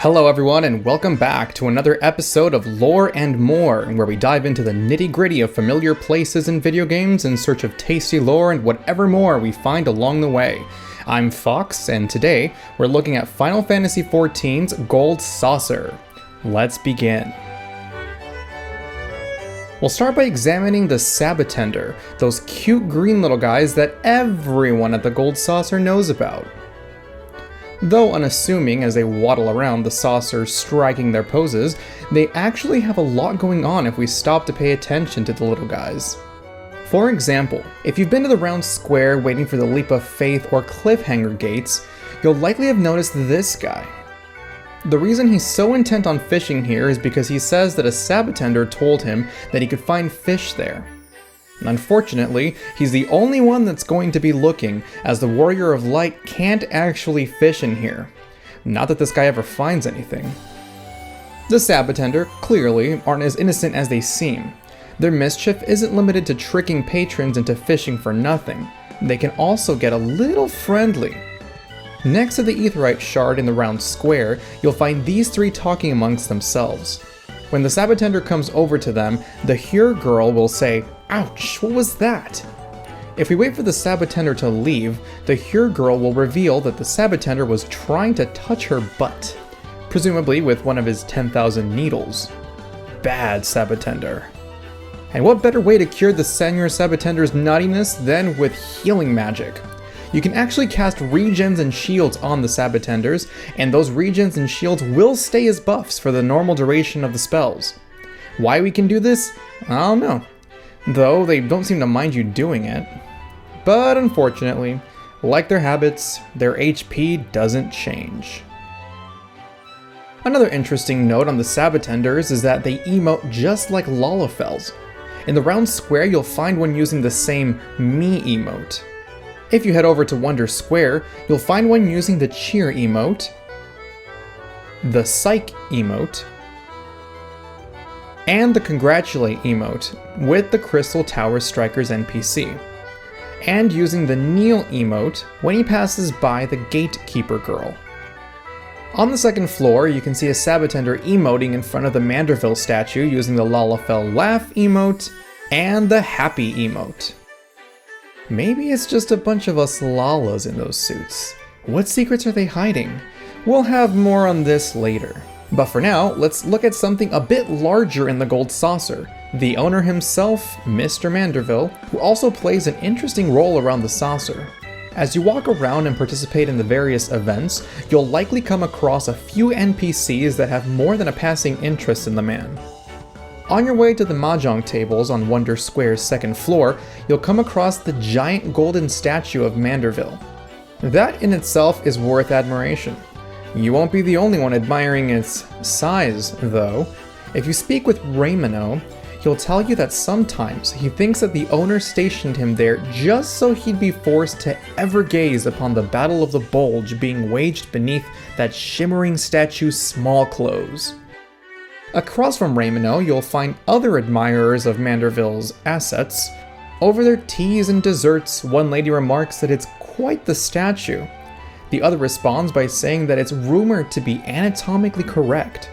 Hello everyone and welcome back to another episode of Lore and More, where we dive into the nitty-gritty of familiar places in video games in search of tasty lore and whatever more we find along the way. I'm Fox, and today we're looking at Final Fantasy XIV's Gold Saucer. Let's begin. We'll start by examining the Sabotender, those cute green little guys that everyone at the Gold Saucer knows about. Though unassuming as they waddle around the saucer striking their poses, they actually have a lot going on if we stop to pay attention to the little guys. For example, if you've been to the round square waiting for the Leap of Faith or Cliffhanger gates, you'll likely have noticed this guy. The reason he's so intent on fishing here is because he says that a Sabotender told him that he could find fish there. Unfortunately, he's the only one that's going to be looking, as the Warrior of Light can't actually fish in here. Not that this guy ever finds anything. The Sabotender, clearly, aren't as innocent as they seem. Their mischief isn't limited to tricking patrons into fishing for nothing. They can also get a little friendly. Next to the Aetheryte shard in the round square, you'll find these three talking amongst themselves. When the Sabotender comes over to them, the Here girl will say, "Ouch, what was that?" If we wait for the Sabotender to leave, the Here girl will reveal that the Sabotender was trying to touch her butt, presumably with one of his 10,000 needles. Bad Sabotender. And what better way to cure the Senior Sabotender's naughtiness than with healing magic? You can actually cast regens and shields on the Sabotenders, and those regens and shields will stay as buffs for the normal duration of the spells. Why we can do this? I don't know. Though they don't seem to mind you doing it. But unfortunately, like their habits, their HP doesn't change. Another interesting note on the Sabotenders is that they emote just like Lalafells. In the round square, you'll find one using the same me emote. If you head over to Wonder Square, you'll find one using the cheer emote, the psych emote, and the congratulate emote with the Crystal Tower Strikers NPC, and using the kneel emote when he passes by the Gatekeeper girl. On the second floor, you can see a Sabotender emoting in front of the Manderville statue using the Lalafell laugh emote and the happy emote. Maybe it's just a bunch of us Lalas in those suits. What secrets are they hiding? We'll have more on this later. But for now, let's look at something a bit larger in the Gold Saucer. The owner himself, Mr. Manderville, who also plays an interesting role around the saucer. As you walk around and participate in the various events, you'll likely come across a few NPCs that have more than a passing interest in the man. On your way to the Mahjong tables on Wonder Square's second floor, you'll come across the giant golden statue of Manderville. That in itself is worth admiration. You won't be the only one admiring its size, though. If you speak with Raymino, he'll tell you that sometimes he thinks that the owner stationed him there just so he'd be forced to ever gaze upon the Battle of the Bulge being waged beneath that shimmering statue's small clothes. Across from Raymino, you'll find other admirers of Manderville's assets. Over their teas and desserts, one lady remarks that it's quite the statue. The other responds by saying that it's rumored to be anatomically correct.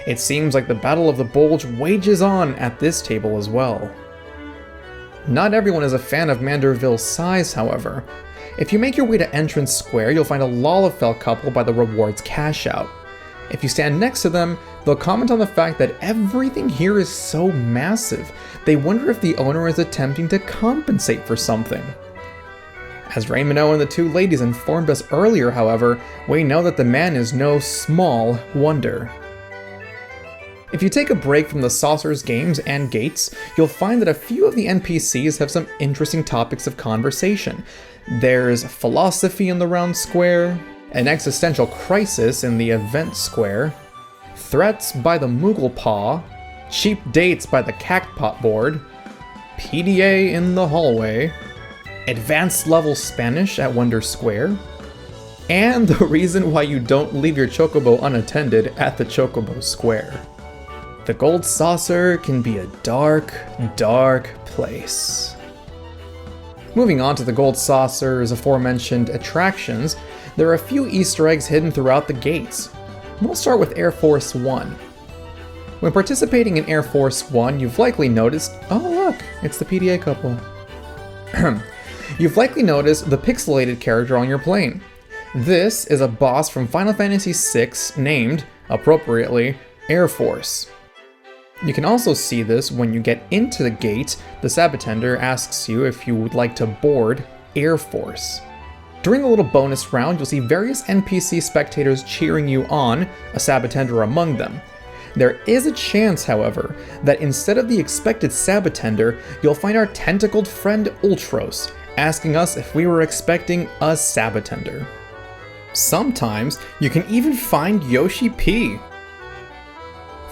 It seems like the Battle of the Bulge wages on at this table as well. Not everyone is a fan of Manderville's size, however. If you make your way to Entrance Square, you'll find a Lalafell couple by the rewards cash out. If you stand next to them, they'll comment on the fact that everything here is so massive, they wonder if the owner is attempting to compensate for something. As Raymino and the two ladies informed us earlier, however, we know that the man is no small wonder. If you take a break from the saucers, games, and gates, you'll find that a few of the NPCs have some interesting topics of conversation. There's philosophy in the round square, an existential crisis in the event square, threats by the Moogle Paw, cheap dates by the Cactpot board, PDA in the hallway, advanced level Spanish at Wonder Square, and the reason why you don't leave your Chocobo unattended at the Chocobo Square. The Gold Saucer can be a dark, dark place. Moving on to the Gold Saucer's aforementioned attractions, there are a few Easter eggs hidden throughout the gates. We'll start with Air Force One. When participating in Air Force One, you've likely noticed, oh look, it's the PDA couple. You've likely noticed the pixelated character on your plane. This is a boss from Final Fantasy VI named, appropriately, Air Force. You can also see this when you get into the gate. The Sabotender asks you if you would like to board Air Force. During the little bonus round, you'll see various NPC spectators cheering you on, a Sabotender among them. There is a chance, however, that instead of the expected Sabotender, you'll find our tentacled friend Ultros, asking us if we were expecting a Sabotender. Sometimes, you can even find Yoshi P.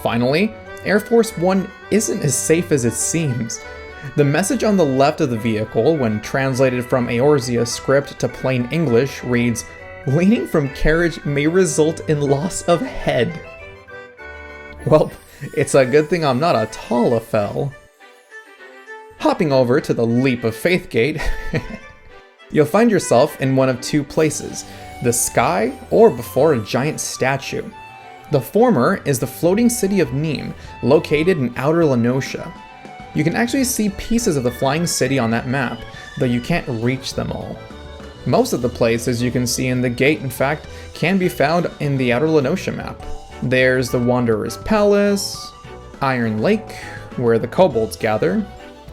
Finally, Air Force One isn't as safe as it seems. The message on the left of the vehicle, when translated from Eorzea's script to plain English, reads, "Leaning from carriage may result in loss of head." Well, it's a good thing I'm not a Lalafell. Hopping over to the Leap of Faith gate, you'll find yourself in one of two places, the sky or before a giant statue. The former is the floating city of Nîmes, located in outer Lenosha. You can actually see pieces of the flying city on that map, though you can't reach them all. Most of the places you can see in the gate, in fact, can be found in the outer Lenosha map. There's the Wanderer's Palace, Iron Lake, where the kobolds gather,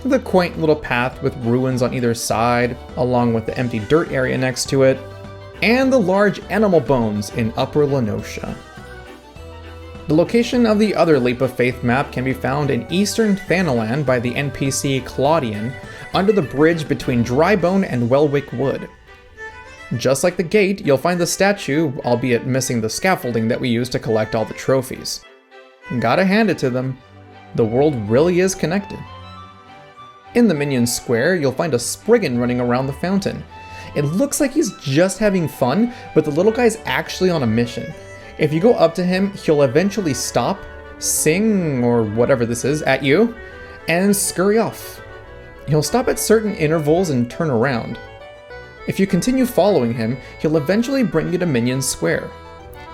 the quaint little path with ruins on either side, along with the empty dirt area next to it, and the large animal bones in Upper Lenosha. The location of the other Leap of Faith map can be found in eastern Thanalan by the NPC Claudian, under the bridge between Drybone and Welwick Wood. Just like the gate, you'll find the statue, albeit missing the scaffolding that we use to collect all the trophies. Gotta hand it to them, the world really is connected. In the Minion Square, you'll find a Spriggan running around the fountain. It looks like he's just having fun, but the little guy's actually on a mission. If you go up to him, he'll eventually stop, sing, or whatever this is, at you, and scurry off. He'll stop at certain intervals and turn around. If you continue following him, he'll eventually bring you to Minion Square.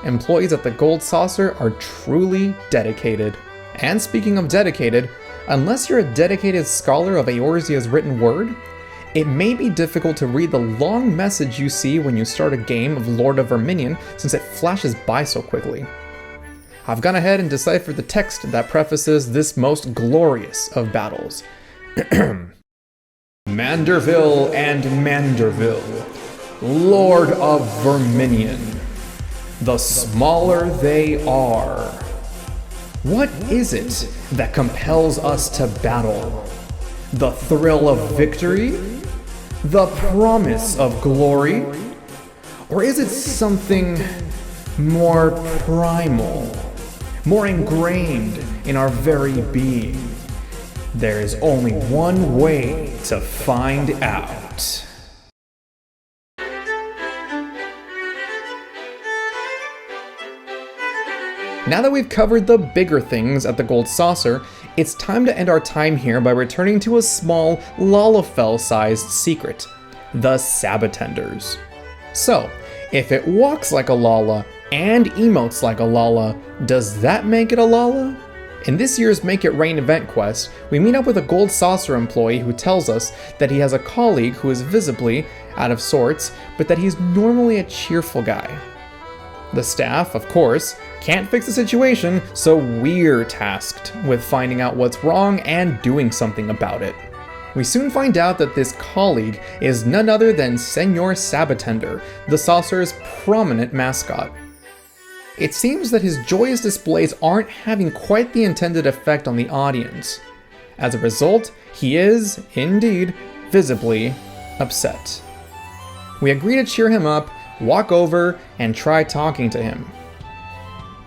Employees at the Gold Saucer are truly dedicated. And speaking of dedicated, unless you're a dedicated scholar of Eorzea's written word, it may be difficult to read the long message you see when you start a game of Lord of Verminion, since it flashes by so quickly. I've gone ahead and deciphered the text that prefaces this most glorious of battles. Manderville and Manderville, Lord of Verminion. The smaller they are. What is it that compels us to battle? The thrill of victory? The promise of glory? Or is it something more primal, more ingrained in our very being? There is only one way to find out. Now that we've covered the bigger things at the Gold Saucer, it's time to end our time here by returning to a small, Lalafell-sized secret, the Sabotenders. So, if it walks like a Lala and emotes like a Lala, does that make it a Lala? In this year's Make It Rain event quest, we meet up with a Gold Saucer employee who tells us that he has a colleague who is visibly out of sorts, but that he's normally a cheerful guy. The staff, of course, can't fix the situation, so we're tasked with finding out what's wrong and doing something about it. We soon find out that this colleague is none other than Senor Sabotender, the saucer's prominent mascot. It seems that his joyous displays aren't having quite the intended effect on the audience. As a result, he is, indeed, visibly upset. We agree to cheer him up, walk over, and try talking to him.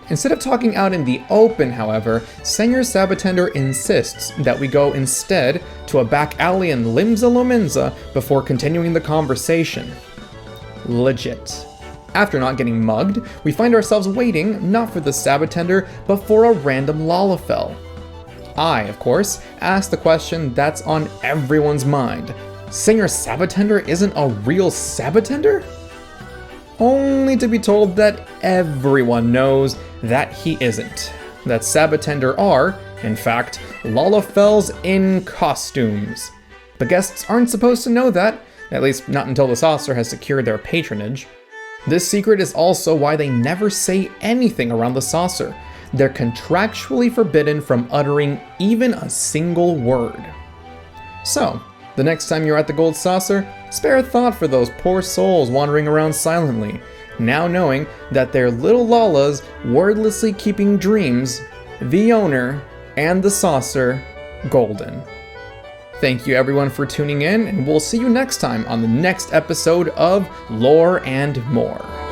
Instead of talking out in the open, however, Senor Sabotender insists that we go instead to a back alley in Limsa Lominsa before continuing the conversation. Legit. After not getting mugged, we find ourselves waiting not for the Sabotender, but for a random Lalafell. I, of course, ask the question that's on everyone's mind. Senor Sabotender isn't a real Sabotender? only to be told that everyone knows that he isn't. That Sabotender are, in fact, Lalafells in costumes. But guests aren't supposed to know that, at least not until the saucer has secured their patronage. This secret is also why they never say anything around the saucer. They're contractually forbidden from uttering even a single word. So, the next time you're at the Gold Saucer, spare a thought for those poor souls wandering around silently, now knowing that they're little Lalas wordlessly keeping dreams, the owner, and the saucer golden. Thank you everyone for tuning in, and we'll see you next time on the next episode of Lore and More.